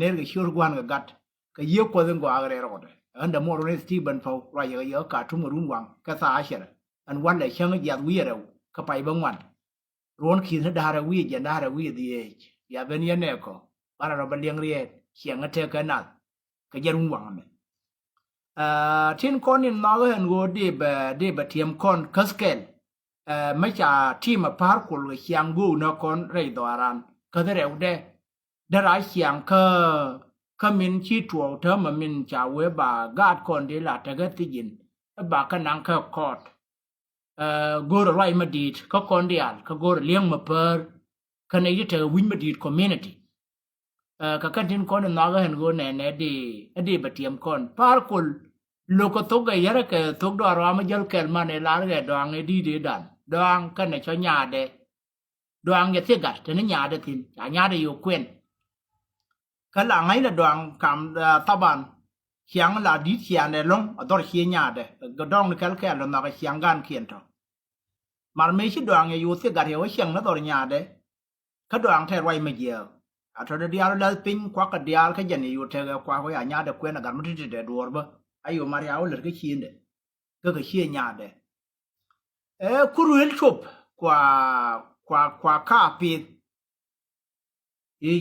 ne ga shur gwan ga gat ka ye ko den go agre ro de anda mo ro ne Stephen Pau ra ye ka tum run wang ka sa asher an wan le chang ya wi re ka pai bang wan ron ki da ra wi ya da ra wi di ya ben ye ne ko para ro ba liang rie chiang te ka na ka ye run wang me tin kon in ma ga hen go de ba tiem kon kaskelไม่จ่าที่มาพาร์กุลเชียงกูนครไรดอรันก็ได้เร็วได้ได้รายเชียงก็มินชีตัวเธอมามินจ่าเวบากาดคนเดียร์แต่ก็ที่ยินบากันนังก็คอดกูรไรมาดีดก็คนเดียร์ก็กูรเลี้ยงมาเปิดก็ในที่เธอวินมาดีดคอมมูนิตี้ก็กันทิ้งคนนั้นก็เห็นกูเนี่ยดีบัดเทียมคนพาร์กุลลูกตัวก็ยังก็ตัวดอรามาเจอเกิดมาในร้านก็ดวงไอ้ดีดันดวงกันในช่วยญาติดวงจะเสียกัดแต่ในญาติทิ้งญาติอยู่เคว้นก็หลังไงละดวงคำตะบันเชียงละดีเชียงในลงตัวเชียงญาติก็ดวงนี่แค่ละนักเชียงกันเขียนต่อมันไม่ใช่ดวงอยู่เสียกัดเหรอเชียงนั่นตัวญาติก็ดวงแท้ไว้ไม่เยอะอัตราเดียร์ละปิ้งควักเดียร์ก็ยันอยู่เท่าควักไว้ญาติเคว้นกันมันจะเดือดร้อนบ่อายุมาเรียวเลยก็เชียนเด้ก็เชียนญาติครูเฮลชบกว่าข้าปี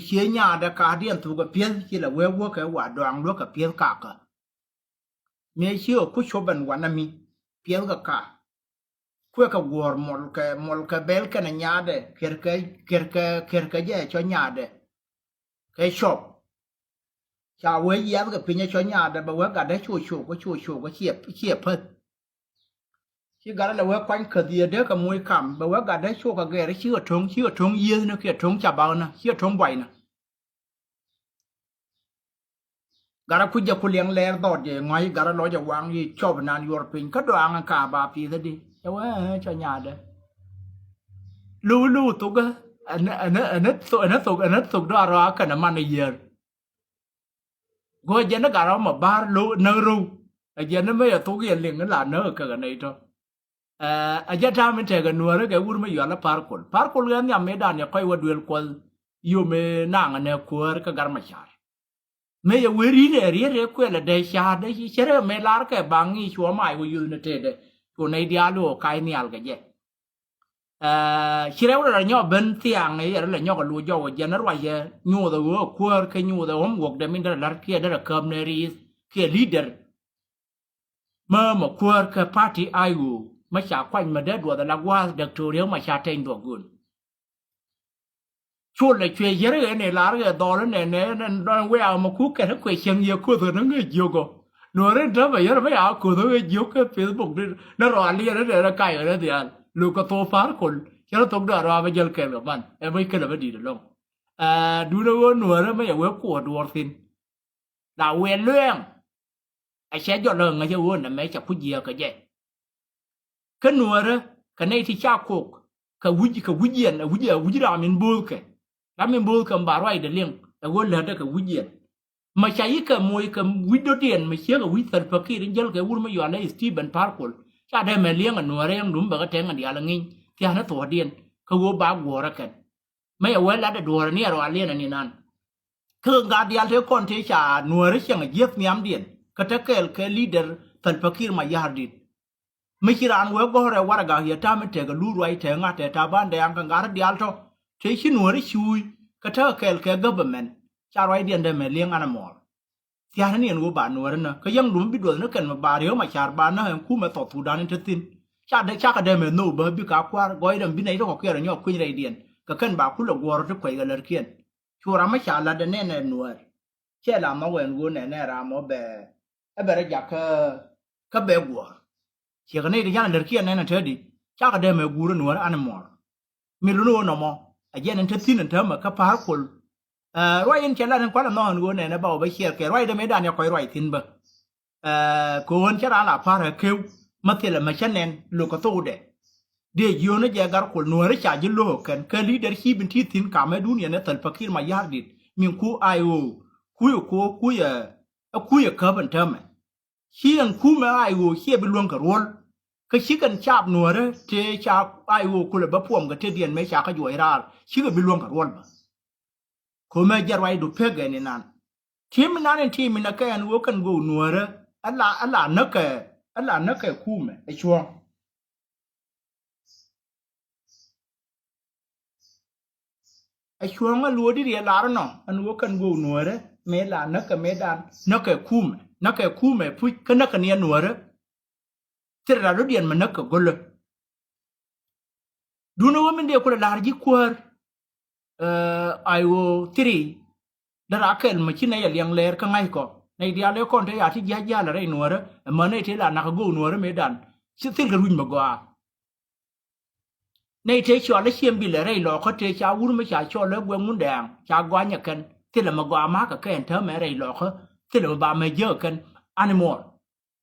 เชียญาเด็กาเดียนถูกกับเพี้ยนที่ละเว้ยก็ว่าดวงลูกกับเพี้ยนกากเมื่อเชื่อคู่ชบันวันนั้นมีเพี้ยนกับกาคู่กับวัวมอลกับเบลกันญาเด็กเกิดแย่ชนญาเด็กแค่ชอบชาวเวียกับพี่เนี่ยชนญาเด็กบอกว่าการได้ช่วยก็เชียบเพิ่มที่การเราว่าควันเกิดเยอะกับมวยขำบอกว่าการได้ช่วยกับแกได้เชื่อทงเยี่ยนะเชื่อทงจับเอานะเชื่อทงไหวนะการคุณจะคุณเลี้ยงแรงต่อยังไงการเราจะวางยี่ชอบนานยูโรปีนก็ดวงกาบาปีซะดีแต่ว่าชนญาเด็กรู้ตุกอันนั้นตุกด้วยรักกันมันในเยอะก็ยันนักการเรามาบ้านรู้เนื้อรู้ยันนั้นไม่ตุกยันเลี้ยงนั่นหลานเนื้อกันในตัวอาจารย์ทำเป็นเทกันนัวแล้วแกวุ่นไม่อยู่แล้วพาร์คอลกันเนี่ยไม่ได้เนี่ยค่อยว่าดูเอลควอลอยู่ไม่นั่งเนี่ยควอลก็การมาชาร์ไม่จะวิริเรียควอลเดชาร์ได้เชื่อไม่ลาร์แกบางยี่ชัวไม่ว่าอยู่ในเทเดตัวในดิอาโลกายนี่อัลกันเย่เชื่อว่าเราเนี่ยเป็นเสียงไงเราเนี่ยก็รู้ย่อยันนั้นว่าเย่ยูตัวควอลแค่ยูตัวผมบอกเดมินเดอร์ลาร์เคียเดอร์คัมเนรีสเคียลีดเดอร์เมื่อมาควอลแค่พาร์ตี้ไอวูมาจากควันมาเด็ดว่าแต่ละว่าเด็กตัวเดียวมาชาเทนตัวกุนช่วยเลยช่วยเยอะเลยเนี่ยลาร์ก็ดอลเนี่ยนั่นเวลามาคุกกันทั้งคุยเชียงเยอะคุยตัวนั้นก็เยอะก็หน่วยนั้นทำไปเยอะไม่เอาคุยตัวเยอะก็เฟซบุ๊กนี่นั่นรอเรียนนั่นเดี๋ยวใกล้แล้วเดี๋ยวลูกก็โตฟ้าคนฉันต้องเดินรอไปเจอแกกับมันไม่เคยเลยไม่ดีเลยลงดูนะว่าหน่วยนั้นไม่อยากเว้ยกวดดูสินดาวเวรเรื่องไอ้เชฟยอดเรื่องไอ้เจ้าอ้วนน่ะไม่จับผู้เยี่ยก็แย่กันนัวระกันในที่ชาโคกกับวิญญาณรามินบูลกันบาร์ไว้เดลี่ยงแต่ว่าเหลือแต่กับวิญญาณมาใช้กับมวยกับวิดเดียนมาเชื่อกับวิสันฟักกี้เรื่องกับวุ้นมาอยู่อะไรสตีเบนพาร์คอลชาได้มาเลี้ยงกันนัวระยังหนุ่มแบบก็แทงกันเดียร์ละงี้ที่หันตัวเดียนเขาวัวบ้าวัวระกันไม่เอาไว้แล้วแต่ดัวเนี่ยเราเลี้ยงอันนี้นั่นคือการเดียร์เท่าคนที่ชานัวระเชียงเย็บเนียมเดียนก็ถ้าเกิดแค่ลีดเดอร์สันฟักกี้มายาร์ดิดไม่คิดอ่านเว็บก็เรียกว่าการเหตุการณ์มันเทกันรู้ไว้เทงาแต่ชาวบ้านแดงกันการเดียร์ท่อใช้ชินหัวริชุยก็ถ้าเกิดแค่ government ชาวไร่เดียนเดิมเลี้ยงอันมอลที่อันนี้งูบานนัวนะก็ยังหลุมบิดด้วยนักกันมาบาร์เรียวมาชาร์บานนะเห็นคู่มาต่อทูดานินทินชาติเดิมโน่เบอร์บิกาควาร์ก้อยเดิมบินไหนต้องขอเกี่ยวกับคุยไรเดียนก็ขึ้นบาคู่หลอกวัวรถไฟกันเลยเขียนชัวร์ไม่ชาลาเดนแน่นัวเชื่อลามาเวนกูแน่รามอเบะเบรจากก็เบวัวเชื่อกันในที่ยันเลือดเขียนนั่นเธอดีชาติเดิมกูรัวอันมอลมีรู้นอมไอ้ยันนั่นเธอสิ้นนั่นเธอมาก็พาร์คอลร้อยอินเชลล์นั่นกว่าน้องกูเนี่ยนะบอกไปเชียร์แกร้อยได้ไม่ได้เนี่ยคอยร้อยทิ้งบ่กูเห็นเชลล์หลับพาร์คิวมาเที่ยวมาเช่นนั้นลูกก็โตเด็กเดี๋ยวยูนจะการคนนัวริชาจิโลกันเคลีเดอร์ชีเป็นที่ทิ้งกาไม่ดูเนี่ยนะแต่พักที่มายาดิดมีคู่ไอโอคุยกับบันเทิงเชี่ยงคู่มาไอโอเชี่ยเป็นรวมกับรอนก็ชี้กันชาบนัวเลยเจชาบไอโอคุณเลยบ้าพ่วงกับเทเดียนไม่ชาขย่อยราชี้กันเป็นรวมกับรอนบ่คนไม่จะไรดูเพ่งกันนี่นั่น team nan team na ka an wo kan go nuore alla na ka kume e chuo ai chuông mà lúa đi địa lá nó anh lúa cần gù nuôi đấy mẹ là nó cái khu mẹ phui cái nó cái nia nuôi đấy thế là nó điện mà nó cái gol đu nó mình đi qua là gì qua ai wo tiri đó là cái mà chỉ này liang lẻ cái ngay có này đi ăn con thấy à thì giá là đây nuôi đấy mà này thế là nó cái gù nuôi đấy mẹ đàn chứ thế cái ruin mà qua nay thế cho lấy xiêm bị lệ lo có thế cháu uống mấy cháu cho lấy quên muốn đèn cháu qua nhà cần thế là mà qua má cái thớ mẹ đây lo có thế là bà mẹ dơ cần animal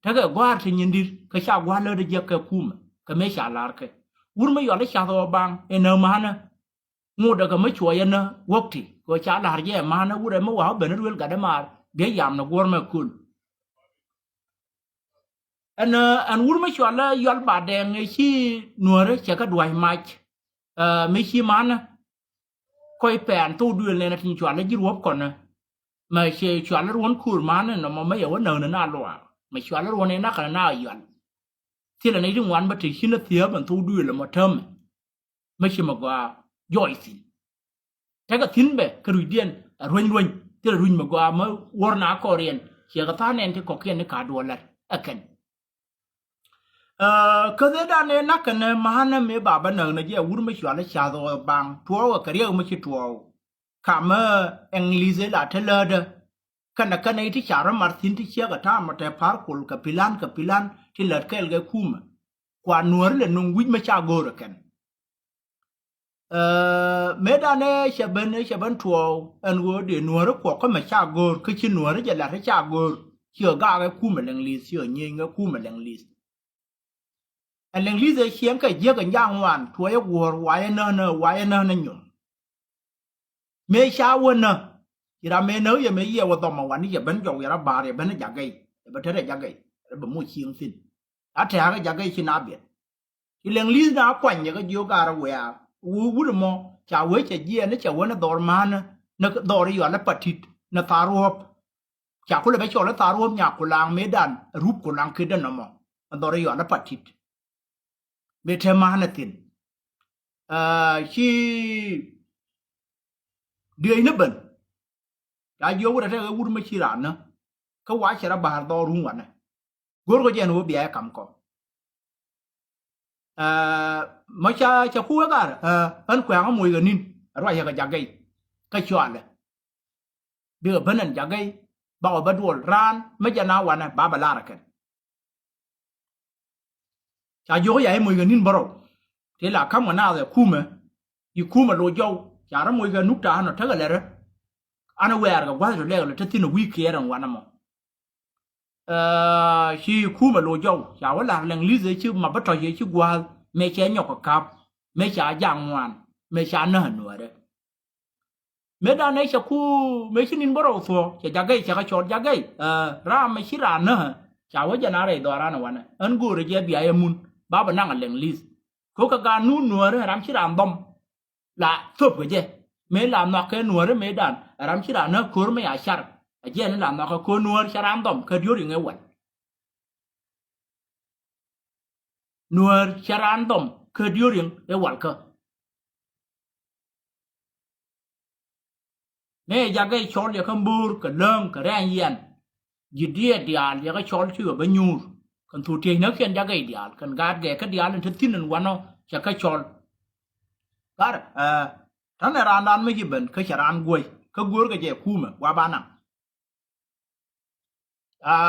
thế cái qua thì nhìn đi cái cháu qua lơ đi dơ cái cùm cái mấy cháu là cái uống mấy giờ lấy cháu vào bang em mà nó ngồi đó cái mấy chuột em nó quốc thì cái cháu là gì mà nó uống mấy quả bên nó uống cả đó mà để giảm nó qua mà cool anh uống mấy chuột là yết bà đèn cái chi nuôi đấy chỉ có đuôi mạch mấy chi mà nó coi bèn tu đuôi lên là thì chuột là chỉ ruột còn nè mà chỉ chuột là ruột cool mà nó mấy ở nơi nó loa mà chuột là ruột này nó cái nào yết thì là này chúng quan bắt thì khi nó thiếu bằng tu đuôi là một thơm mấy chi mà qua giỏi gì thế cái thìn bè cái rùi điên ruin thì là ruin mà qua mới war na korean chỉ có thằng này thì có cái này cả đuôi là aken cái đấy đàn này nãy cái mà nó mấy bà bạn này giờ uống mấy chuyện là sao rồi bằng thua cái điều mấy chuyện thua cảm English là thế là đó cái này thì chả ra Martin thì chia cái tham mà tại park cái pilan thì lật cái khum qua nuôi là nung quýt mấy cha gồ rồi cái mấy đàn này sẽ bên thua anh vừa để nuôi nó qua cái mấy cha gồ cái chuyện nuôi nó giờ là cái cha gồ chưa gà cái khum mà English chưa nhìn cái khum mà English anh lên lý giải xem cái gì cái giang hoàn thuê war why nó nhung mấy sao quên nè chỉ là mấy nói về mấy giờ qua tàu mà hoàn đi giờ bên trong giờ bà thì bên nó giặc gay bên thế này giặc gay bên mua chiên xin à thế cái giặc gay xin áp biệt thì lên lý nó quanh những cái gì cả rồi à u được mà chả với chả gì nó chả với nó đòi mà nó đòi rồi nó petit nó tarup chả có là mấy chỗ nó tarup nhà của làng mấy đàn rúp của làng kia đó mà nó đòi rồi nó petit về thêm mà tin khi đi nó bẩn đã vô cái cái uống mấy chi rán nữa cái quả sẽ ra bahar to rung vậy này gor có chuyện nó bị ai cầm co mấy cha khu cái anh quen cái mùi cái nín rồi cái giặc cái chuyện này đưa bên anh giặc bảo bắt đuổi ran mấy cha nào vậy này bà la cái chả vô cái mùi cái nín baro thế là không có nào rồi khu mà lôi dâu chả ra mùi cái nút trà nó thấy cái này anh aware cái quá rồi lấy là thế nó weak kia rằng quan mà khi khu mà lôi dâu chả có là lần lý giải chứ mà bắt đầu chứ qua mấy trẻ nhọc cái cặp mấy trẻ giang ngoan mấy trẻ nó hận nữa đấy mấy đàn này chả khu mấy cái nín baro thôi chả cái chọt giặc ra mấy cái ra nữa chả có giờ nào đấy đó ra nó quan anh gửi rồi giờ bị ai muốn bà bạn năng lần lý có cái nút nữa đấy làm chỉ làm bom là thốt cái gì mấy làm nó cái nuôi đấy mấy đàn làm chỉ là nó cuốn mấy ashar giờ nó làm nó cái cuốn nuôi ashar làm đom cái điều gì nghe vậy nuôi ashar làm đom cái điều gì nghe vậy cơ này giờ cái chọn giờ không bur cái lông cái rang yên gì đi giờ cái chọn chưa bao nhiêu còn thủ tiền nó khiến giờ cái giờ còn gạt cái giờ nó thích nên quan nó giờ cái chọn gạt thằng này ran đan mấy cái bệnh cái chả ran quay cái guốc cái gì khu mà qua ban nào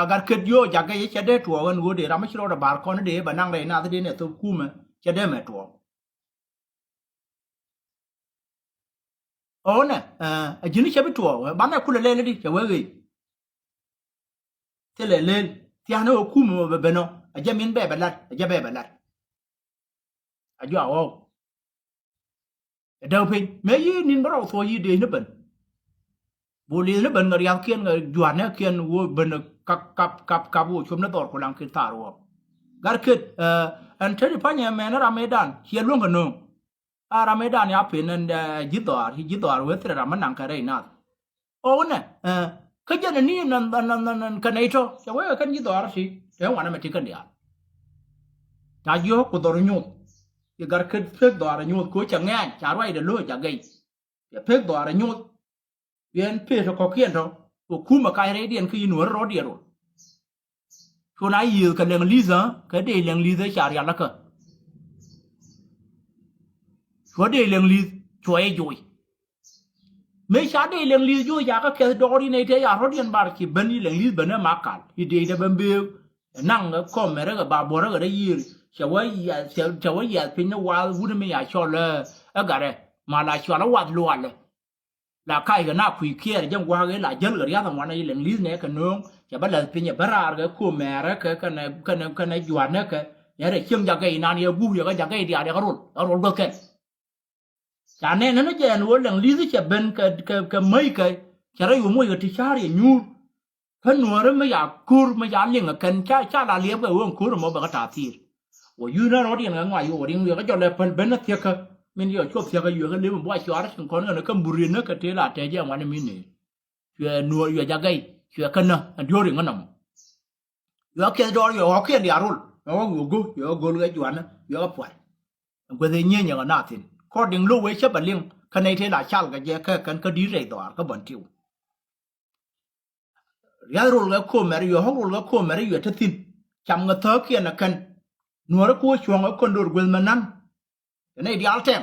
gạt kết vô chả cái chả để chùa gần guốc để làm mấy chỗ đó bà con để bà năng này nào thì để tôi khu mà chả để mẹ chùa ồ nè chỉ nói chả biết chùa bán này khu lên đi chả với gì thế lên thì anh nói khu mà bên nó chả miếng bè bè lạt giờ ô đầu pin mấy gì nín bắt đầu thôi gì đi nó bẩn bồ lì nó bẩn người ăn kiên người juan nó kiên vô bẩn cặp vô chôm nó đọt của làng kiên thả rồi gar kid anh thấy phải nhà mẹ nó làm mấy đàn chia luôn cái nông làm mấy đàn nhà pin anh giết đọt rồi thế là làm năng cái này nè ô nè cái gì kan ni nan kan ito ya we kan ji dor si ya wana ma tikan dia ta yo ko dor nyu ya gar ket pek dor nyu ko cha ngan cha roi de lo cha gai ya pek dor nyu yen pe ko kien to ko kuma kai re dien ki nu ro dia ro ko na yi ka leng li za ka de leng li za cha ya la ka ko de leng li choi joi mấy xã đây lần lý do giá các cái đó đi này thế à rồi điện bảo chỉ bên đi lần lý bên nó mắc cả thì đây là bên biểu năng cái com mà cái bà bố cái đấy gì cháu ấy giờ pin nó qua vui mấy nhà cho là ở cái này mà là cho nó quạt luôn là cái nào quỷ kia chẳng qua cái là dân người ta thằng này lần lý này cái nương chả bắt là pin nhà bắt ra cái của mẹ cái này juan này cái nhà để chương gia cái nào nhiều bu nhiều cái gia cái đi à để cái rồi được cái cho nên nó giờ nó lần lý sẽ bên cái mấy cái cho nó dùng mấy cái thì sao thì nhu cái nửa đó mấy cur mấy liền là cần cha là liệp cái uống cur mà bằng cái trà thịt, và như nó đi ở ngoài và đi người cái cho là bên nó thiệt cái mình giờ chụp thiệt cái cái liệp mà bao nhiêu đó còn nó cái bùn nó cái thế là thế chứ mà nó mình này, chuyện nửa chuyện giá cái chuyện cái nó điều gì nó nằm, giờ cái đó giờ họ cái đi à rồi, nó go cái chuyện nó giờ cái phải, cái gì nhẹ nhàng nó thì có đường lối với chấp bản liên cái này thế là sao cái đi rẻ đó cái bản tiêu ya rồi cái cô mẹ rồi học rồi cái cô mẹ rồi thật tin chăm cái thớ kia là cần nuôi cái cô chuồng cái con đồ quên mà năn cái này đi ăn thêm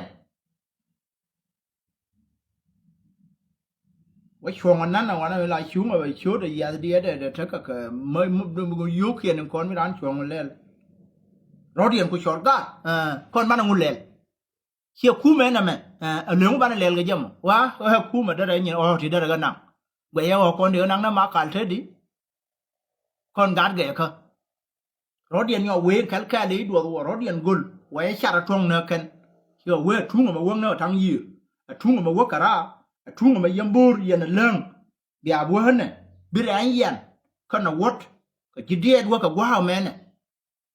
cái chuồng mà năn là nó lại xuống mà phải xuống để giờ đi để thấy cái mới yếu kia nên con mới ăn chuồng lên rồi điện của chọn cả con bắt nó ngủ lên khi khu mẹ nè mẹ nếu bạn lên cái gì mà quá khu mà đó đấy nhìn thì đó là cái nào bây giờ con đứa năng nó mà cản thế đi con gạt ghẻ cơ rồi điện nhỏ quê cái đấy đùa rồi điện gul quay chặt ở trong nữa cần khi quê trung mà quăng nó thằng gì trung mà quăng cả ra trung mà yếm bur yên lưng bia bùa hơn này biết anh yên con nó quất cái gì đi đùa cái wow mẹ này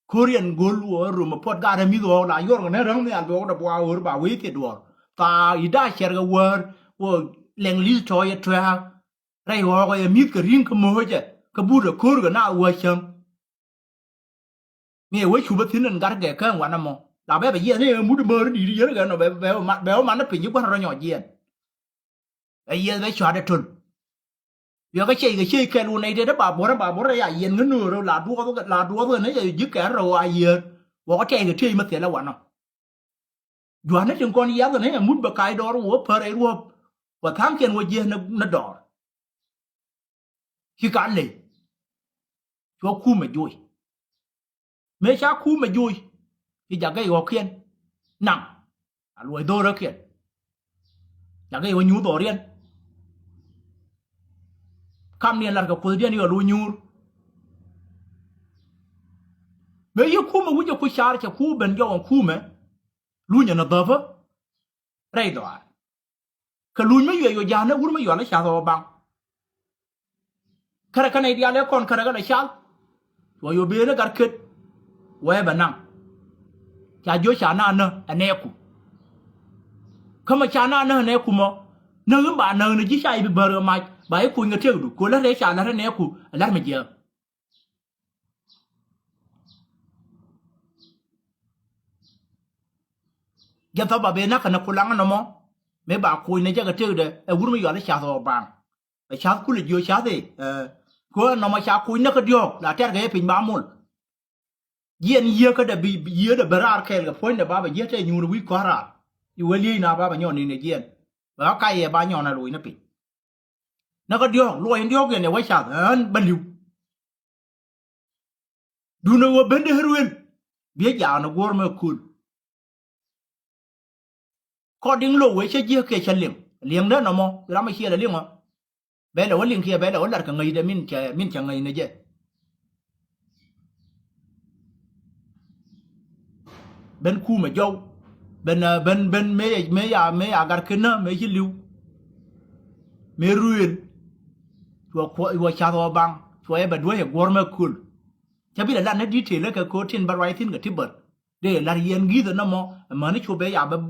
Korean gol rồi mà pot gà mi đồ là yor này rong này đồ đã bao ở bảo vệ cái đồ ta ida share cái word leng lý chơi chơi rai ho cái mít cái riêng cái mồi chứ cái bút cái cor cái nào quay chăng nghe quay chụp tin nên gạt cái cái quan nào là bé bây giờ này mút bơ đi đi cái nó bé mà nó pin như con nhỏ gì bây giờ bé chọn để trốn giờ cái chơi luôn này đó bà bố đây à yên cái nửa đâu là đua thôi đấy dứt cả rồi à yên bỏ cái chơi mà tiền là quan nào doan nó chừng con giá rồi này mút bạc cái đó rồi phơi đấy rồi và tháng kia ngồi yên nó đỏ khi cản này cho khu mà vui mấy xã khu mà vui thì giờ cái gò khiên nặng lùi đô đó khiên giờ cái gò nhú tổ điên cam niên là cái phơi điên ở lùi nhú mấy giờ khu mà vui cho khu xã cho khu bên cho khu mà lùi nhà nó đỡ vấp đây đó cái lùi mấy người già nó vui mấy người nó xã rồi bằng cái này đi ăn con cái này sao, rồi yêu biết nó gạt kết, vậy bạn năng, cha vô cha na nè anh em cũng, không mà cha na nè anh em cũng mà, nếu bạn nè nó chỉ sai bị bờ mà, bảy cuối người theo đủ, cuối là để cha na anh em cũng, là mấy giờ, giờ tao bảo bên nó cái nó cũng lăng nó mà, mấy bà cuối này chắc cái theo đấy, vui mấy người nó cha rồi bằng, cha cũng là vô cha đấy, cô nó mà cha cuối nó cái điều là trẻ cái pin ba môn yên yên cái để bị yên để bờ cái phơi để ba bị yên cái nhiều quý quá ra yêu lý na ba nhỏ này yên và cái ba nhỏ này lùi nó pin nó cái điều lùi điều cái này quay cha hơn bên liu du nó bên đây heroin biết già nó qua mà cool có tiếng lùi với cái cái chân liềng đó nó mà làm cái gì là liềng mà bé là liên kia bé là cái người để mình chẳng người này chứ bên khu mà dâu bên mấy gạt kinh á mấy chiếc liu mấy ruin chùa cha thọ bang chùa em đuôi hệ warm cool chắc biết là nó đi chơi cái cô thiên bà right thiên cái tibet để là yên ghi rồi nó mà nó chùa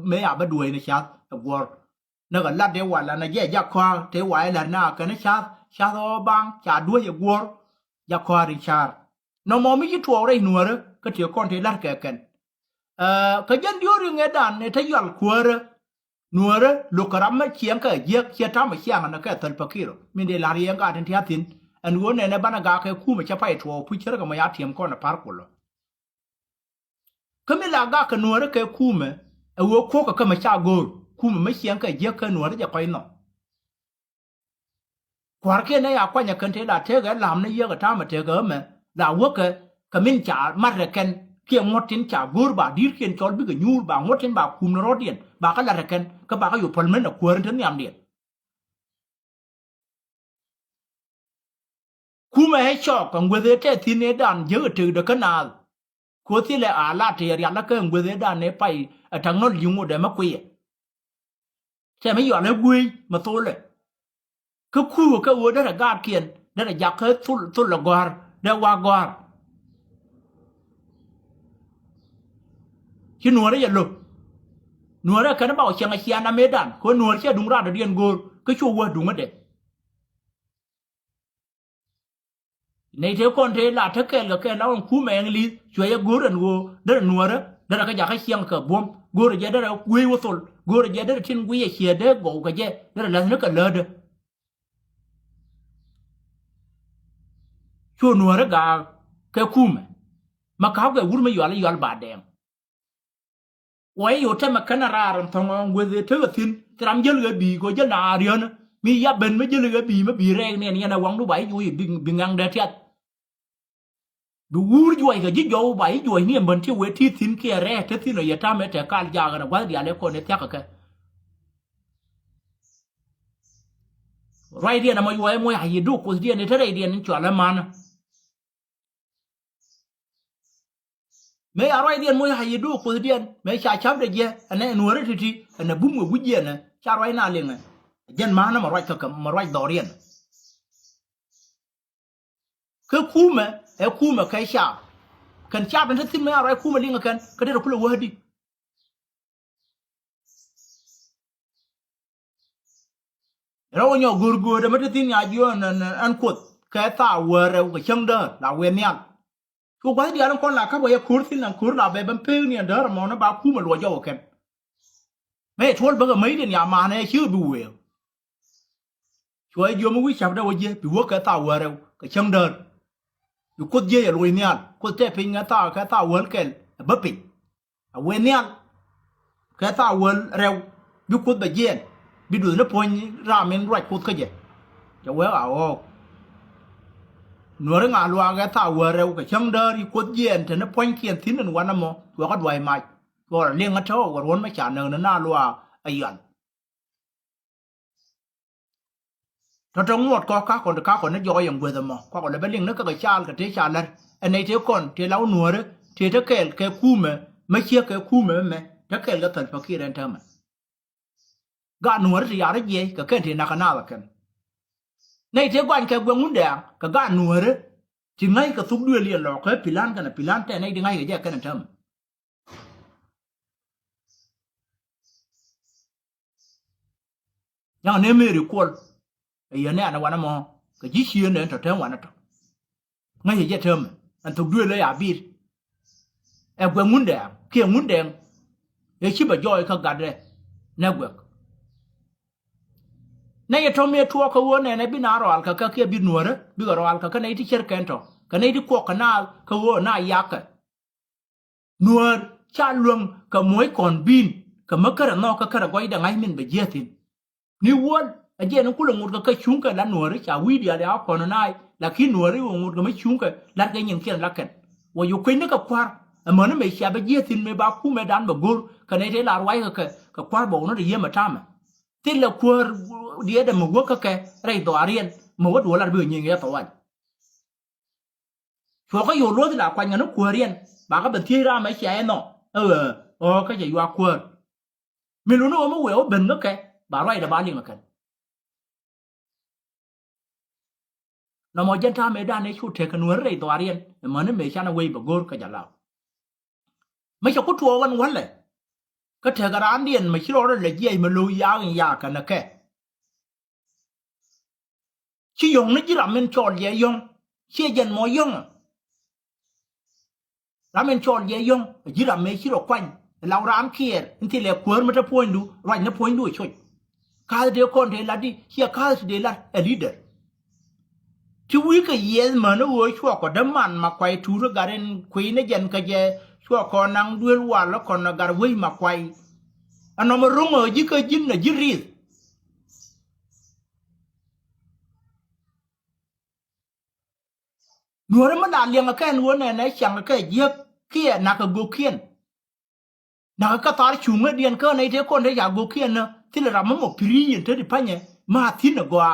mấy à đuôi này cha war nó gọi là để gọi là nó dễ dàng qua để gọi là na cái nó cha do bang cha dua ye gor ya kwari char no mo mi tu ore nuore ka ti kon te lar ke ken ka jan diori ngedan ne ta yal kuore nuore lo karama chiang ka ye chia ta ma chiang na ka tal pakiro min de lar ye ga den tiatin an wo ne bana ga ka ku ma cha pai tu pu chira ga ma ya tiem kon na par kulo ka mi la ga ka nuore ka ku me e wo ko ka ma cha gor ku ma chiang ka ye ka nuore ja pai no kwar ke ne ya kwa nya kan te la te ga lam ne ye ga ta ma te ga me la wo ka min cha mar ken kia ngotin cha gur ba dir kien chol bi ga nyur ba ngotin ba kum no rodien ba ka la ken ka ba ka yo palmen na kwar tan yam dien kuma he chok kan gwede te tine dan je te de kanal ko ti le ala te ya la kan gwede dan ne pai atang no yungu de ma kwi te me yo le gui ma to le ka ku ka wo da ga kien da ya ka tul la gwar da wa gwar ki nuore ya lo nuore ka na ba changa chia na medan ko nuore che dung ra da dien gor ka chu wa dung de nei te kon te la ta ke ga ke la on ku me ngli chwe ya gor an wo da nuore da ka ja ka chiang ka bom gor je da gui wo sol gor je da tin gui ya che de go ga je da la na ka le de chu nuore ga ke ku me ma ka ga wur me yo ba de wai yo te makana raram thongo ngwede te tin tram jel ga bi go jel na rion mi ya ben me jel ga bi ma bi re ne ni na wang du bai ju bi ngang da tiat du wur ju ai ga ji jo bai ju ni en ban ti we ti tin ke re te tin ya ta me te kal ja ga wa dia le ko ne tiak ka rai dia na mo yo mo ya yi du ko dia ne te re dia ni chwa la man me aroi dien mo ha yidu ko dien me cha cham de je ane nuore titi ane bum go guje na cha roi na lenga jen ma na ma roi ka ma roi dorien ke kuma e kuma kai sha kan cha ban tin me aroi kuma linga kan ka de kula wadi ro nyo gurgu de ma tin ya jo an kot ka ta were ga chang de la we nyal ko ba dia non kon la ka bo ya kursin nan kur la be ban pe ni ndar mo na ba ku ma lo jo ken me thol ba ga mai de ya ma ne chu bu we choi jo mu wi chap da wo je bi wo ka ta wa re ka chang der yu ko je ya lo ni al ko te pe nga ta ka ta won ken ba pi a we ni al ka ta won re bi ko ba je bi du na pon ra men right ko ka je ja we a o nuore nga lwa ga ta were ka chang da ri ko yen te na pon kien tin an wana mo to ka dwai mai to le nga to wa ron ma cha na lwa ayan to to ngot ko ka ko na jo yang gwe da mo ko le beling na ka ga chal ka te cha la anei te kon te law nuore te te kel ke kume ma chia ke kume me te kel ga tan fakir en ta ma ga nuore ti ya re je ka ken te na ka na la ken nei te gwan ke gwen munde ka ga nuore ti ngai ka sub due li lo ka pilan kana pilan te nei ngai ga ja kana tam ya ne me ri kol e ya ne ana wana mo ka ji chi ne to ten wana to ngai ja tam an sub due le ya bi e gwen munde ke munde e chi ba joy ka ga de na gwe na ye to me tuo ka wo ne bi na ro al ka ke bi nuore bi ro al ka ne ti cher kento ka ne di ko kanal ka wo na ya ka nuor cha luong ka moy kon bin ka makara no ka kara goi da ngai min be jetin ni won a je no kulo ngur ka chung ka la nuore cha wi dia da ko no nai la ki nuore wo ngur ka me chung ka la ka nyin ken la ken wo yu kuin ka kwar a mo no me cha be jetin me ba ku me dan ba gur ka ne te la wai ka kwar bo no de ye ma tama tin la kwar dia da mo ka ke rai do arien mo wa do la be nyin ya to wa cho ka yo lo la kwa nya no kwarien ba ka ben ti ra ma cha no o ka je yo kwar mi lu no mo we o ben no ke ba rai da ba li ma kan no mo jen ta me da ne chu te ka no rai do arien mo ne me cha na we ba gor ka ja la me cha ku tuo wan wan le ka te ga ran dien ma chi lo le je ma lu ya ka na ke chi yong ne ji ramen chol ye yong chi jen mo yong ramen chol ye yong ji ramen chi ro kwan law ram kier inti le kwor mata poindu right na poindu choi ka de kon de la di chi ka de la a leader chi wi ka ye ma no wo chwa ko da man ma kwai tu ro garen kwi ne jen ka je chwa ko nang duel wa la kon na gar wi ma kwai ano mo rungo ji ka jin na ji ri nuore ma da liang ka en wo ne na chang ka ye kia na ka go kien na ka tar chunga dien ka nei te kon de ya go kien na ti le ram mo pri yin te di panye ma ti na go a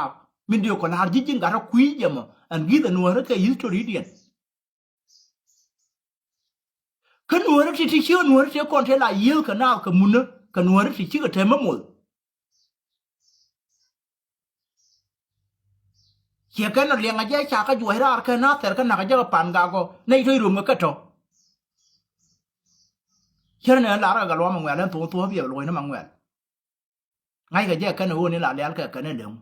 min dio ko na ji jin ga ra kwi je mo an gi da nuore ka history dien ka nuore ti ti chi nuore te kon te la yil ka na ka mun ka nuore ti chi ka te ma mo che ka na liang a ja cha ka ju ra ka na ter ka na ka ja pan ga go nei thoi rum ka to chớ nên là cái lo mà nguyện lên tổ việc rồi nó mà nguyện ngay cái gì cái nó nên là léo cái này đúng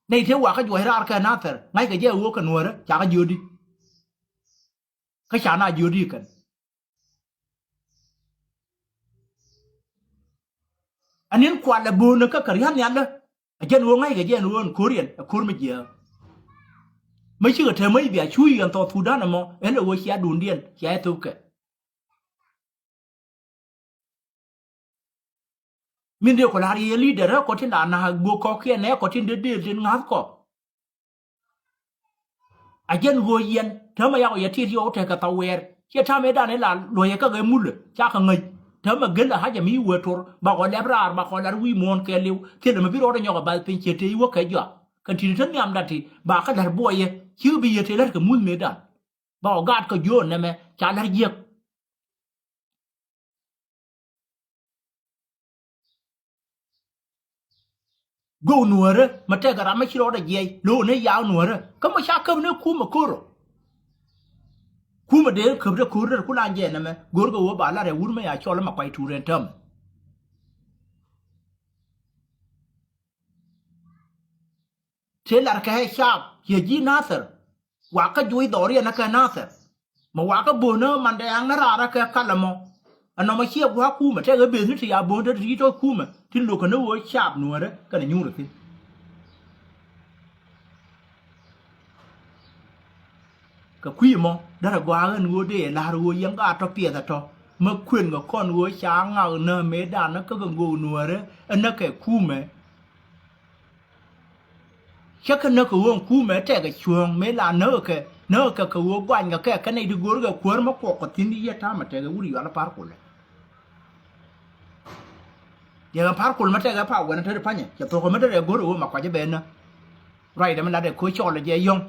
đây thiếu quả cái chuột ra cái nát rồi ngay cái gì uống cái nuôi đó chả cái dưa đi cái chả nào dưa đi cái anh ấy quan là buồn nó cái hắn nhắn đó trên uống ngay cái gì uống cố mới gì mấy chứ cái mấy việc chui gần to thu đó là mò ấy là uống xé đun điên xé tu cái mình điều có là đi leader đó có trên đàn nào bố có kia né có trên đế trên ngáp có à dân vô yên thế mà yêu thì yêu thì cái tàu về chứ tham mấy đàn này là đuổi cái người mua chắc cái người thế mà gần là hai giờ mi vừa thôi bà còn đẹp ra bà còn là quy môn cái liu thế là mà biết rồi nhau cái bài tiền chỉ vô cái gì cái chuyện rất nhảm đặt thì bà cái là bôi chứ bây giờ thì là cái muốn mấy đàn bà gạt cái vô này mà chả là gì go nuore ma te gara ma chiro da je lo ne ya nuore ka ma sha kam ne ku ma koro ku ma de ka de ku de ku la je na me gor go ba la re wur ma ya chola ma kwai tu ren tam te la ka he sha ye ji nasar wa ka jui do ri na ka nasar ma wa ka bo no man de ang na ra ka ka la mo ano ma chia wa ku ma te ga be ni ti ya bo de ri to ku ma ti lo ka no wo sha nuore ka ne nyu ro ti cái quy mô đó là quá gần ngô để là ngô yang cả cho tiền thật mà quyền của con ngô sáng ngào nơ mấy đàn nó có gần ngô nùa đấy anh nó cái khu mẹ chắc nó có uống khu mẹ trẻ cái chuồng mấy là nó cái ngô quanh cái này được ngô cái cuốn mà có tin đi ta mà trẻ cái uri vào nó par cồn giờ par cồn mà trẻ cái phao cái nó thấy phải nhỉ giờ tôi không biết đấy ngô mà qua cho bên nữa rồi để mình đã để khối cho là gì không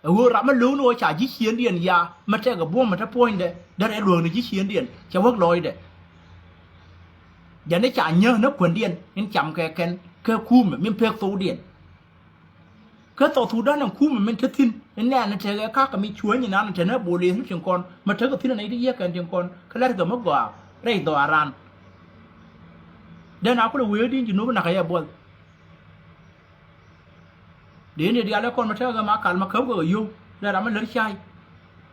wo ra ma lu no cha ji chien dien ya ma te ga bo ma ta point de da re lu ni ji chien dien cha wok loy de ya ne cha nhớ nó quần dien in cham ke ken ke khu ma min pek tu dien ke to tu da na khu ma min te tin in na te ga ka mi chuo ni na te na bo le hin chen kon ma te ga tin na i ye kan chen kon ka la ga ma gwa re do aran de na ko le we din ji no na ka ya bo đến để đi ăn con mà theo cái má cắn mà khớp cái yêu để làm nó lớn chai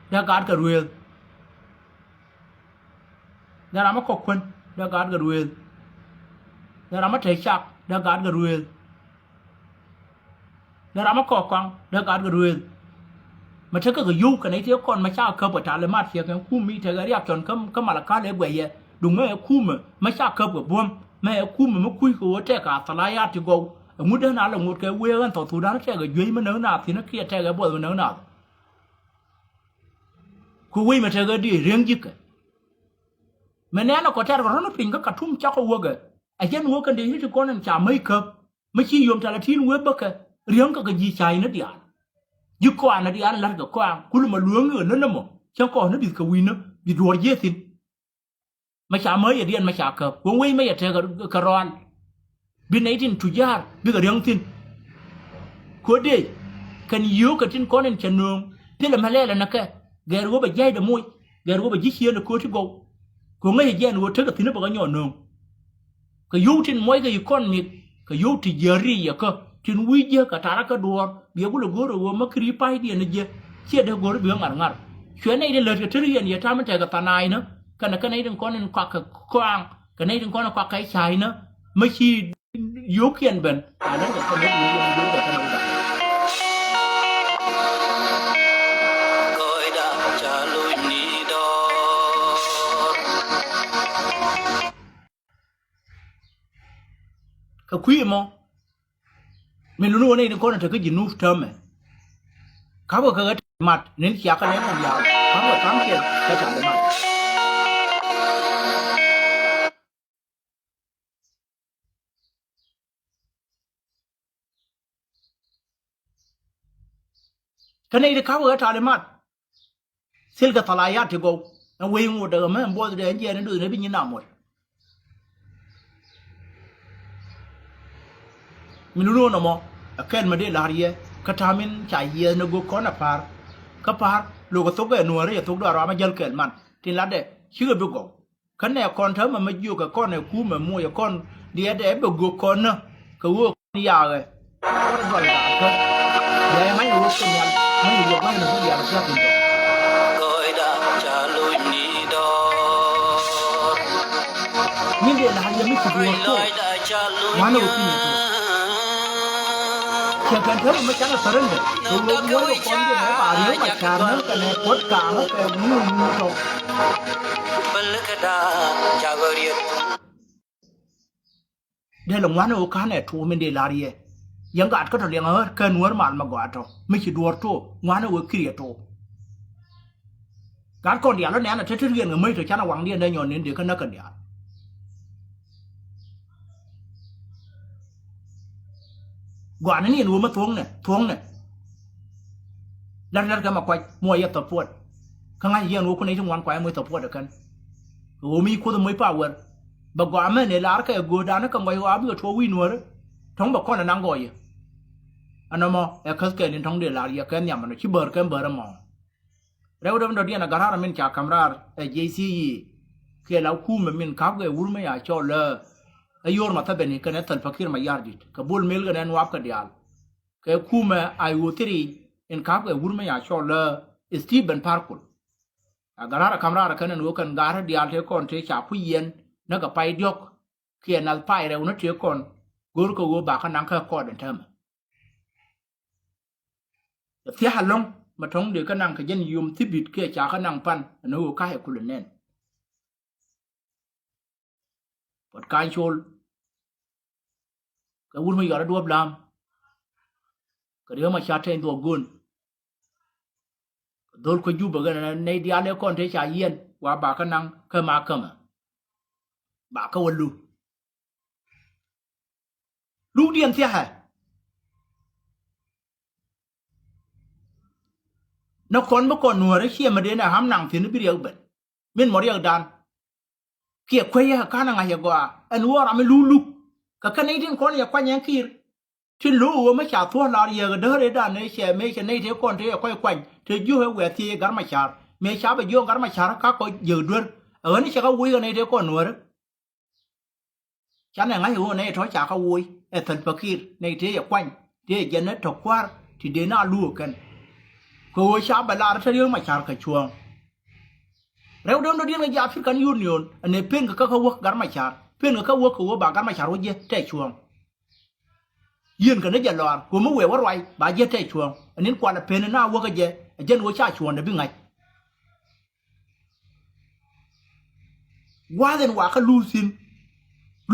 để gạt cái ruồi để làm nó cọc quần để gạt cái ruồi để làm nó thấy chặt để gạt cái ruồi để làm nó cọc quăng để gạt cái ruồi mà theo cái yêu cái này theo con mà cha khớp ở trả lời mát thì cái khu mi theo cái điệp chọn cái mà là cá lấy bể vậy đúng mấy khu mà cha khớp cái buông mấy khu mà cùi của trẻ cả salai thì gầu ngút đó là một cái quê ăn tổ thủ đó sẽ cái dưới mà nấu nào thì nó kia sẽ cái bột mà nấu nào cô quê mà sẽ cái đi riêng chứ mà nếu nó có thể là nó pin cái thùng chắc có cái ai chân uống cái đấy thì con ăn chả mấy cơm mấy chi dùng chả là thiên uống bớt cái riêng cái gì chạy nó đi ăn chứ con nó đi ăn là cái con cứ mà luống người nó mà chẳng còn nó bị cái quê nó bị đuổi dễ thì mà chả mấy ở đi ăn mà chả cơm cô quê mấy ở cái cái ron bên ấy tin chủ gia biết cái riêng tin cuối đây cần yếu cái tin con nên chân nương thế là mà lẽ là nó cái gà rúa bị dây được môi gà rúa bị dí xia được cuối thứ gầu của ngay dây nó thấy cái tin nó bao nhỏ nương ก็ยุทินมวยก็อยู่ก้อนมิดก็ยุที่เยรีก็ทินวิเยก็ตาระก็ดัวเบียกุลกูรัวมาครีไปเดียนเยเชี่ยเด็กกูรัวเบียงงาช่วยในเดือดก็ทเรียนอย่าทำมันใจกับตานายเนาะกันในเรื่องก้อนนั้นควักกว้างกันในเรื่องก้อนควักไก่ชายเนาะไม่ชี้ยุเขียนเป็นอันนั้นก็คนนี้ยุแบบนั้นก็คุยมั้งไม่รู้ว่าในเรื่องก้อนเธอก็ยินนูฟเทอมเขาบอกเขามัดเน้นเสียกันแล้วมันยาวเขาบอกทั้งเขียนกระจายมัดกันในเรื่องเขาบอกกระจายมัดเซลล์ตลาดยาที่กูนั่งวิ่งหมดเดิมมั้งบัวเดินเย็นนั่นดูในพิญญาณหมดไม่รู้นะมั้งแค่มาได้ลารีกระทำมินใจเย็นนึกก้อนพาร์ก็พาร์ลูกตุกเกนัวเรียตุกดารามาเจอเกิดมันที่รัดเดชื่อบุกกขันเนี่ยก้อนเธอมันมาอยู่กับก้อนเนี่ยคู่มันมั่วก้อนเดียดเดบุกกุก้อนเนาะก็วัวนี่ยาวเลยก็ได้ก่อนก็เดี๋ยวไม่รู้เป็นยังไม่รู้ไม่รู้เดี๋ยวเชื่อคุณนี่เดี๋ยวนะยังไม่สุดเลยวันนี้พี่เนี่ยเชื่อกันเถอะมันจะน่าสนใจดูลูกมวยคนที่ไหนป่าเรื่องมาการนั้นกันเนี่ยปวดกลางแล้วก็มือตรงเดี๋ยวหลงวันนี้โอกาสเนี่ยทัวร์มันเดลารียังกัดก็ต้องเลี้ยงเกินวันมันมากกว่าทัวไม่ใช่ดัวทัววันนี้ว่าเครียดทัวการก่อนเดียวแล้วเนี่ยนะเธอเรียนก็ไม่ถึงชั้นหวังเรียนได้ย้อนเดี๋ยวกันนักกันเดียวกว่านี้รู้มาทวงเนี่ยแล้วก็มาควายมวยยัดตะปวดข้างในยังรู้คนนี้ทั้งวันควายมวยตะปวดกันโอ้มีคนมวยป่าวเวอร์บอกว่าแม่เนี่ยลาร์ก็กูดานะก็มวยว่ามีก็ทัววินเวอร์ท้องบอกคนนั้นก็ยังอันนั้นมอคัสเกลินท้องเดือดลาร์ยากันยังมันชิบเบอร์กันเบอร์มอแล้วเดี๋ยวเดี๋ยวนะการามินจากคำราเจซีเกี่ยวกับคู่มันขับก็วุ่นไม่อยากชอบเลยไอ้ยอร์มาถ้าเป็นกันเนี่ยตันฟักร์มายาร์ดิตกับบุลเมลกันเนี่ยวับกันเดียวกับคู่มันไอ้วัวที่อินขับก็วุ่นไม่อยากชอบเลยสตีเบนพาร์คุลการาคำรากันเนี่ยวัวกันการาเดียร์เท่าก่อนเท่าชาผู้เย็นนักกับไปยกเขียนนัลไปเร็วนัดเท่าก่อนกูรู้ก็วัวบากันนั่งแค่ก่อนเดินเท่ามันเที่ยหันลงมาท้องเดือกันนั่งขยันยุมที่บิดเกี่ยจากกันนั่งปันนู้ก็ให้คุณเล่นปวดกายโชลก็วุ่นไม่ยอมระดวบลามก็เดี๋ยวมาชาเทนตัวกุนโดนคนยุบกันในเดียร์เลี้ยก่อนเทชาเย็นว่าบากันนั่งเข้ามาเข้ามาบาก็วันลูเดียนเสียหายนักคนเมื่อก่อนหนัวได้เชี่ยมาเดินห้ามนั่งถึงนึกไปเรียกเบ็ดเม่นหมดเรียกดันเกี่ยคุยกันนั่งอะไรกว่าอันวัวเราไม่รู้ลุกก็แค่ในที่คนอยากคุยยังคีที่รู้ว่าไม่ชาตัวลาเรียก็เดินได้ด้านในเชี่ยไม่ใช่ในที่คนที่คุยคุยที่ยุ่งให้เวทีการมาชาไม่ชาไปยุ่งการมาชาก็ก็ยืดด้วยนี่ฉันก็วิ่งในที่คนหนัวฉันยังไงหัวในท้อยชาก็วิ่งทันฟักร์ในที่อยากคุยที่จะนั่งถกควาที่เดินหน้าลู่กันก็ว่าชาบลาร์ที่เรื่องมาชาร์กช่วงเราเดินเดินในยาพิการยูนิออนอันนี้เพื่อนก็เขาวักการมาชาร์เพื่อนก็เขาวักเขาว่าบาการมาชาร์ว่าเยอะแต่ช่วงยืนกันได้ยันหลอนกูไม่เวว่าไรบาเยอะแต่ช่วงอันนี้กว่าเพื่อนหน้าวักก็เยอะเจนว่าชาช่วงได้เป็นไงว่าแต่ว่าเขาลูซิน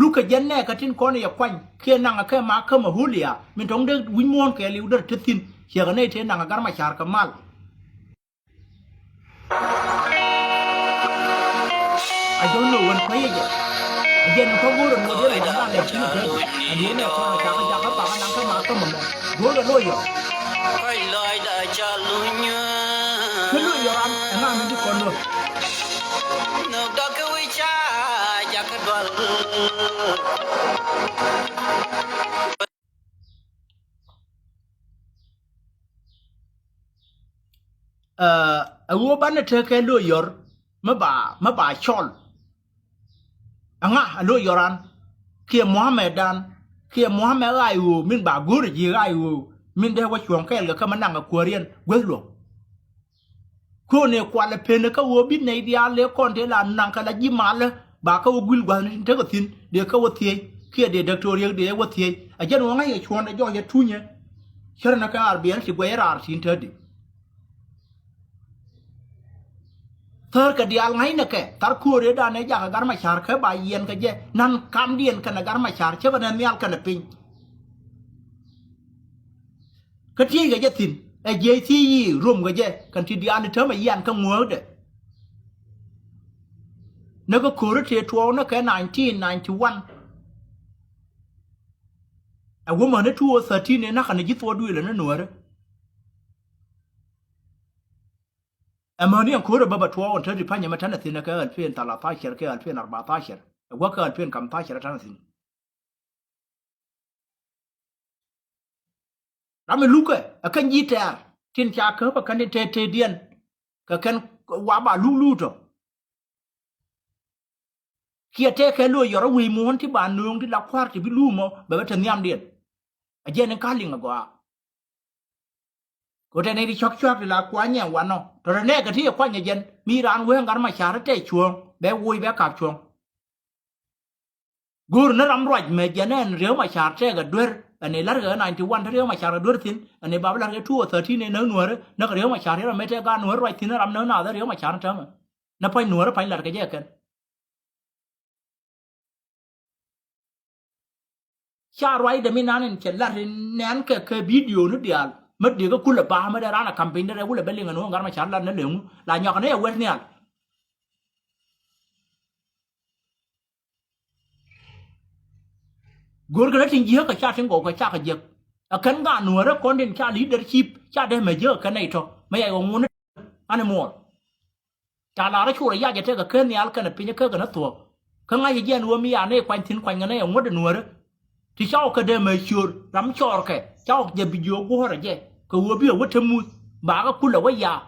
ลูกก็ยันแน่ก็ทิ้งคนอยากควันแค่นั่งแค่มาเข้ามาหูเลียมันต้องเดินวิมวนแกลิวเดินทิ้งทิ้งเชื่อกันในเทนั่งการมาชาร์กับมาลI don't know when play it. Again,เขาพูดเรื่องนี้เลยนะเนี่ยที่เด็กอันนี้เนี่ยเขาจะเขาปากนั่งเข้ามาก็มันรู้กันด้วยอยู่คือรู้อยู่อันนั้นมันทุกคนเลยวัวบ้านเนี่ยเธอแค่รู้อยู่มาบ่าชอลอ่ะงั้นรู้อยู่รันแ kia Muhammad dan kia Muhammad ayu min ba guru ji ayu min de wa chuan kel ga kama nanga korean gwelo ko ne kwala pene ka wo bi ne dia le kon de la nan ka la ji mal ba ka wo gul gwa ni te ko tin de ka wo tie kia de doctor ye de wo tie a jan wa ngai chuan de jo ye tunye shara na ka arbian si gwa yar sin tadi thar ka dial ngai na ke tar ko re da ne ja ka gar ma char ka ba yen ka je nan kam dien ka na gar ma char che ba na mial ka na pin ka tie ga je tin e je ti rum ga je kan ti dial ni thar ma yan ka ngo de na ko ko re te to na ka 1991 a woman ne 2013 ne na ka ne ji to du le na no re amani an kore baba tuwa on tadi panya matana thina ka alfen 13 ka alfen 14 wa ka alfen 15 tana thin rame luka akan jita tin cha ka ba kan te dien ka kan wa ba lulu to kia te ka lo yoro wi mon ti ba nung ti la kwar ti bi lu mo ba ta nyam dien a jen ka linga go ko te ne di chok chok la kwa nya wa no to ne ka ti kwa nya jen mi ran we ngar ma char te chuong be wui be ka chuong gur na ram roj me jenen reo ma char te ga dwer ane lar ga 91 reo ma char dwer tin ane ba lar ga 213 ne no nuor na reo ma char ra me te ga nuor roj tin ram no na da reo ma char ta ma na pai nuor pai lar ga je kan char wai de mi nanen ke lar nen ke video no dial mất điều có cú là ba mới ra là campaign đó cú là bên liên ngân hàng mà chán là nó lượng là nhọc này ở quên nè gồm cái đó thì gì hết cái cha sinh cổ cái cha cái giật ở cánh gà nửa đó con đến cha leadership cha đây mà dơ cái này thôi mấy ai ông muốn anh mua cha là nó chua là giá cái cái này cái này pin cái nó thuộc cái ngay cái gì nuôi mi anh ấy quanh thiên quanh cái này ông muốn được nửa đó thì sao cái đây mà chua lắm cho cái cháu giờ bị vô của rồi chứ cái vừa biết what themu bà có kula wa ya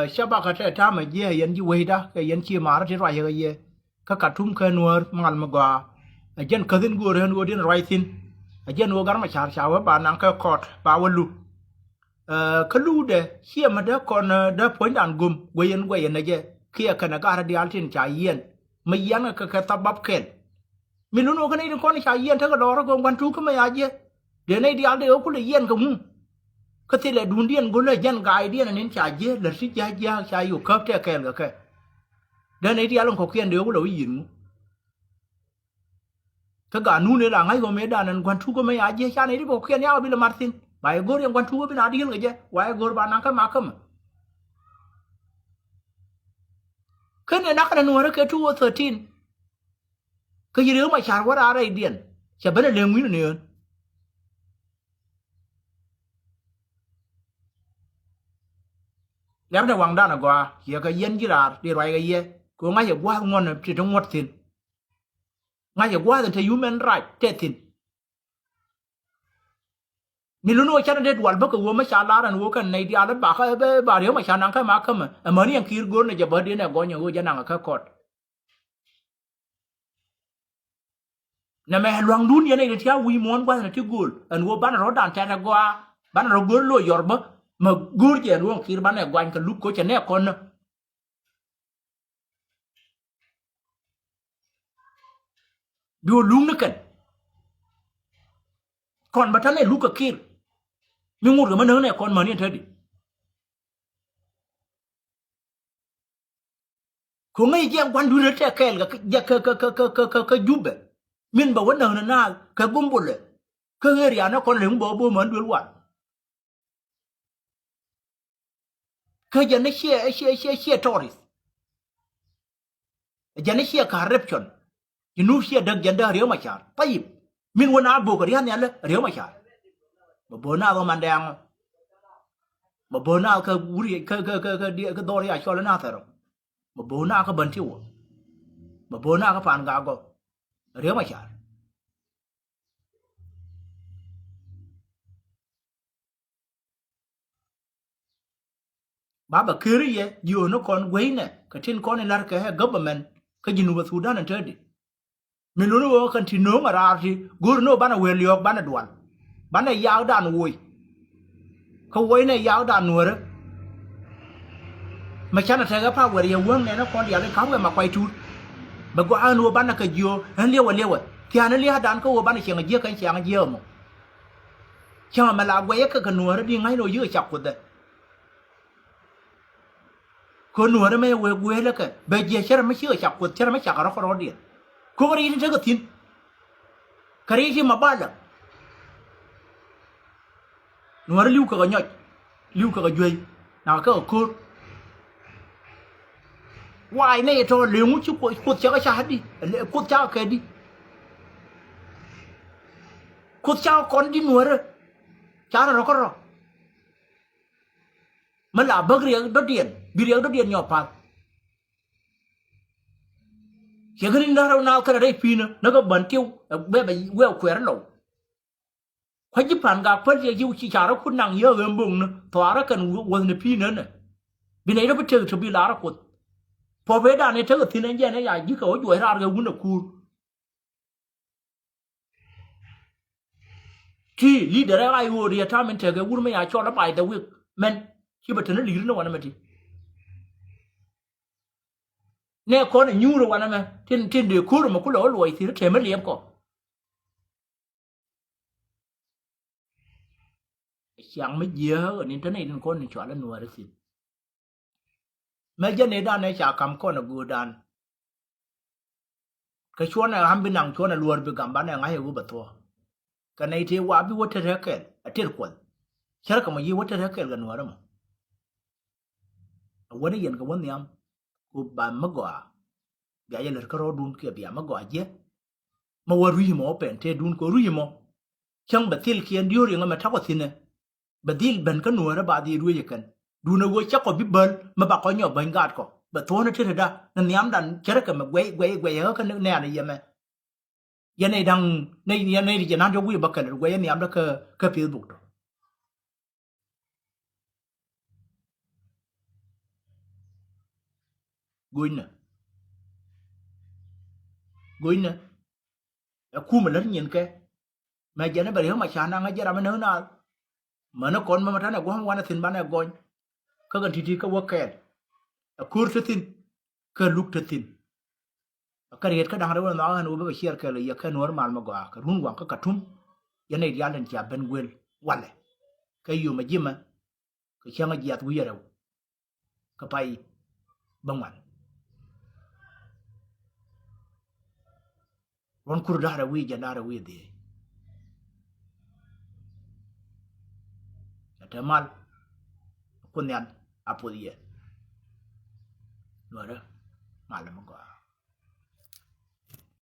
shaba ka ta ma je yan ji wei da cái yan chi ma ra ti rai ga ye ka ka tum ka nuor mal ma gwa a jen ka din go ren go din rai tin a jen wo gar ma char cha wa ba nan ka kot ba wa lu ka lu de chia ma da kon da point an gum go yen na je kia kana ga ra di altin cha yen ma yan ka tabab ken mình nó cái này con chả yên thế cái đó nó còn quan chú cái mày ai chứ để này đi ăn để cũng là yên không cái thế là đun điên cũng là dân gái điên là nên chả dễ là xích giá chả yêu cấp thế kèn cái để này đi ăn không kiên đều cũng là cái gì cái cả nu này là ngay có mấy đàn anh quan chú cái mày ai chứ chả này đi có kiên nhau bây giờ Martin bài gối yang quan chú cái bên nào điên cái chứ bài gối bạn ăn cái mà không cái này nó cái nuôi nó cái chú 13 cái gì đó mà chả quá ra đây điện chả biết là liền nguyên nữa lắm là hoàng đan là qua giờ cái yên chứ là đi rồi cái gì của ngay giờ qua ngon thì trong ngót thìn ngay giờ qua thì thấy human right chết thìn mình luôn nói chắc là hoàn bất cứ mà chả lá là nó cái này đi ăn bạc cái bà điều mà chả năng cái mà không mà mới những kia gôn này giờ bớt đi này gọi nhiều cái năng cái cột na me luang dun ye ne tia wi mon ba na ti gul an wo ban ro dan ta na gwa ban ro gol lo yor ba ma gur je ruang kir ban ne gwan ka lu ko che ne kon do lung ne kan kon ba ta ne lu ka kir mi ngur ga ma ne kon ma ni ta di ko ngai je gwan du ne te kel ga ka jube min ba wannan na ka gumbule ka area na kon leng bo man dul wa ka je ne she tourist je ne she corruption you she dag janda riyo ma char tayib min wana bo ka riyan yalla riyo ma char ba bona go man dang ba bona ka wuri ka dori a chola na taro ba bona ka ban tiwo ba bona ka pan ga go riyo ma char baba kiri ye you no kon wayne ka tin kon lar ka government ka jinu ba Sudan and tedi minunu wo kan tino mararti gurno bana weliok bana duan bana yaw dan woy ka woyne yaw dan nuore ma chana tega pa wer ye won ne na kon ya le ka we ma kwai tu ba go anu bana ka jio han lewa tiana le dan ka wo bana chenga je kan chenga je mo chama ma la gwe ka nuore di ngai no ye chak ku de ko nuore me we gwe le ka ba je chere ma chi chak ku chere ma chak ro ko di ko ri ni tega tin kare ji ma bala nuore liu ka nyot liu ka jwe na ka ko wai ne to le mu chu ko cha ka di ko cha ka di ko cha kon di nuore cha ro ko ro ma la bagri do dien bi ri do dien nyo pa ke gani na ro na ka dai pina na ga ban tiu be ba we kwer lo kwa ji pan ga pa je ji cha ro kun nang ye gem bung na to ara kan won ne pina na bi nei do bi te to bi la ra ko po be da ne te ga tin ne ya ji ka o ju ra ga wun na ku ti leader ai wo ri ta men te ga wun me ya cho la bai da wi men ki ba tan li ri no wa na me ti ne ko ne nyu ro wa na me tin de ku ro ma ku lo lo ti te me liep ko chẳng mấy giờ ở nên thế này nên con chọn là nuôi được gì mấy giờ này đàn này chả cầm con là gù đàn cái chỗ này ham bên năng chỗ này luôn bị cầm bán này ngay ở bờ thua cái này thì qua bị vớt thế cái ở trên quần chắc là mà gì vớt thế cái gần nuôi đó mà vấn đề gì cái vấn đề am của bà mất quả cái gì là cái rồi đun kia bị mất quả chứ mà qua rùi mỏ bền thế đun có rùi mỏ chẳng bật tiêu kia điều gì mà thắc cái này badil ben kan nuara ba di ruye kan duna wo chako bibal ma ba ko nyo ban gat ko ba to na tire da na nyam dan chere ka ma gwe ha kan ne ana yeme yene dang ne yene ri na do wi ba kan gwe nyam da ka facebook to goina ku ma lan nyen ke ma jana bari ma chana nga jara ma na mà nó còn mà thằng nào cũng không quan tin bán này gọi các gần thì các work kẹt kur tin các lúc tin cái gì cái đang đó nó anh uống cái share cái này cái normal mà gọi cái run quăng cái cắt thum cái này dia lên chia bên quên quan này cái yêu mà gì mà cái chuyện gì at vui rồi cái phải bằng mạnh ron kur đã vui giờ đã vui đi temal kunyan apudiye nuara malam ko